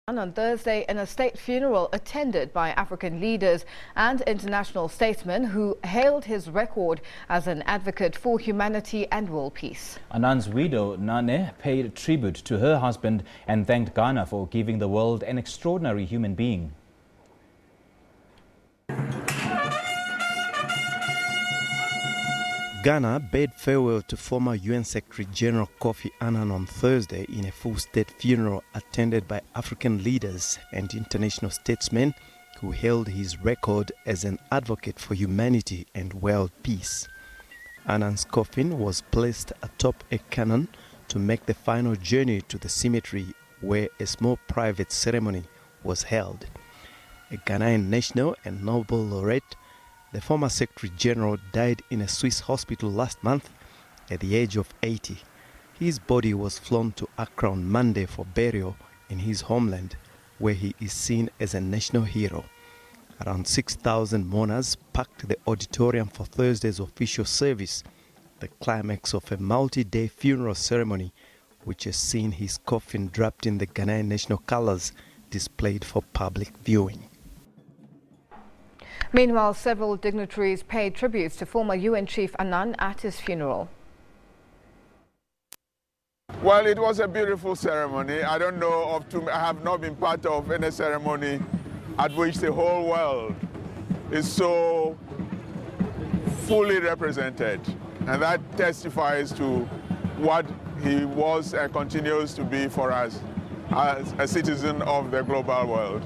On Thursday in a state funeral attended by African leaders and international statesmen who hailed his record as an advocate for humanity and world peace. Annan's widow, Nane, paid tribute to her husband and thanked Ghana for giving the world an extraordinary human being. Ghana bade farewell to former UN Secretary-General Kofi Annan on Thursday in a full state funeral attended by African leaders and international statesmen who hailed his record as an advocate for humanity and world peace. Annan's coffin was placed atop a cannon to make the final journey to the cemetery where a small private ceremony was held. A Ghanaian national and Nobel laureate, the former Secretary-General died in a Swiss hospital last month at the age of 80. His body was flown to Accra on Monday for burial in his homeland, where he is seen as a national hero. Around 6,000 mourners packed the auditorium for Thursday's official service, the climax of a multi-day funeral ceremony which has seen his coffin draped in the Ghanaian national colors displayed for public viewing. Meanwhile, several dignitaries paid tributes to former UN Chief Annan at his funeral. Well, it was a beautiful ceremony. I don't know I have not been part of any ceremony at which the whole world is so fully represented. And that testifies to what he was and continues to be for us as a citizen of the global world.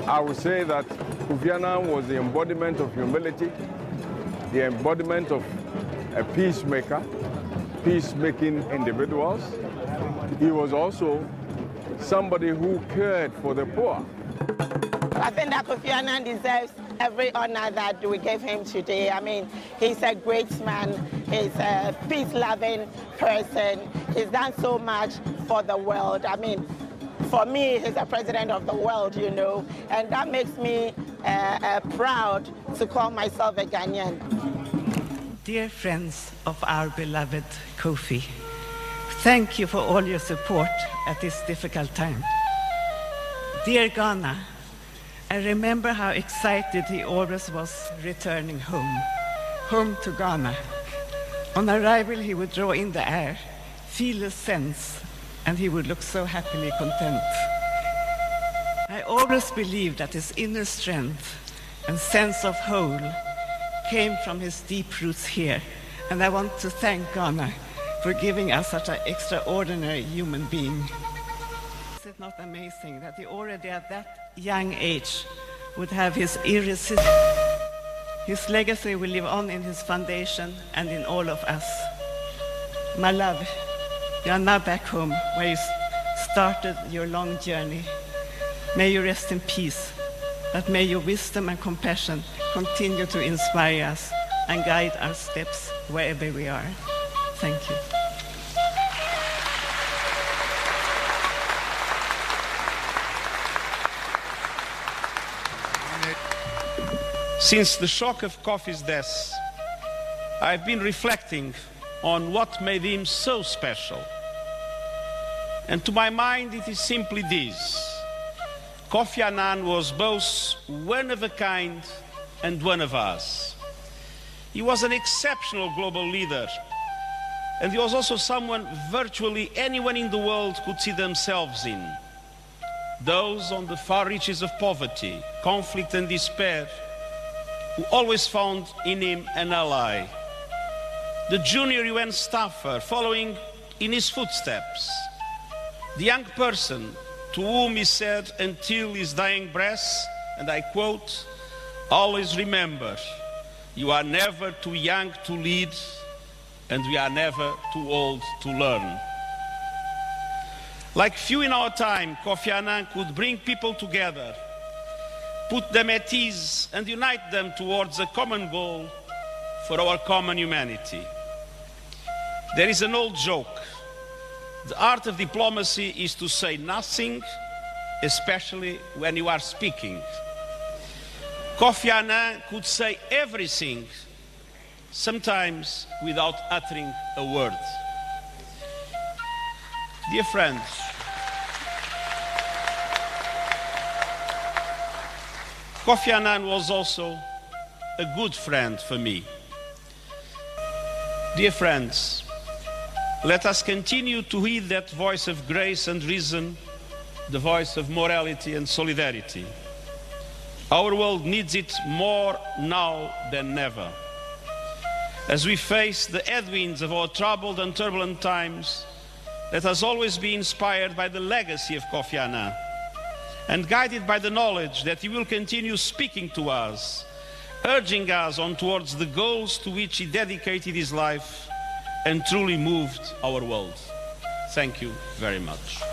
I would say that Kofi Annan was the embodiment of humility, the embodiment of a peacemaker, peacemaking individuals. He was also somebody who cared for the poor. I think that Kofi Annan deserves every honor that we gave him today. I mean, he's a great man, he's a peace-loving person, he's done so much for the world. I mean, for me, he's the president of the world, you know, and that makes me proud to call myself a Ghanaian. Dear friends of our beloved Kofi, thank you for all your support at this difficult time. Dear Ghana, I remember how excited he always was returning home to Ghana. On arrival, he would draw in the air, feel a sense, and he would look so happily content. I always believed that his inner strength and sense of whole came from his deep roots here, and I want to thank Ghana for giving us such an extraordinary human being. Is it not amazing that he already at that young age would have his irresistible... His legacy will live on in his foundation and in all of us. My love, you are now back home where you started your long journey. May you rest in peace, but may your wisdom and compassion continue to inspire us and guide our steps wherever we are. Thank you. Since the shock of Kofi's death, I've been reflecting on what made him so special. And to my mind, it is simply this. Kofi Annan was both one of a kind and one of us. He was an exceptional global leader, and he was also someone virtually anyone in the world could see themselves in. Those on the far reaches of poverty, conflict and despair, who always found in him an ally. The junior UN staffer following in his footsteps. The young person to whom he said until his dying breath, and I quote, "Always remember, you are never too young to lead, and we are never too old to learn." Like few in our time, Kofi Annan could bring people together, put them at ease and unite them towards a common goal for our common humanity. There is an old joke. The art of diplomacy is to say nothing, especially when you are speaking. Kofi Annan could say everything, sometimes without uttering a word. Dear friends, Kofi Annan was also a good friend for me. Dear friends, let us continue to heed that voice of grace and reason, the voice of morality and solidarity. Our world needs it more now than ever. As we face the headwinds of our troubled and turbulent times, let us always be inspired by the legacy of Kofi Annan and guided by the knowledge that he will continue speaking to us, urging us on towards the goals to which he dedicated his life and truly moved our world. Thank you very much.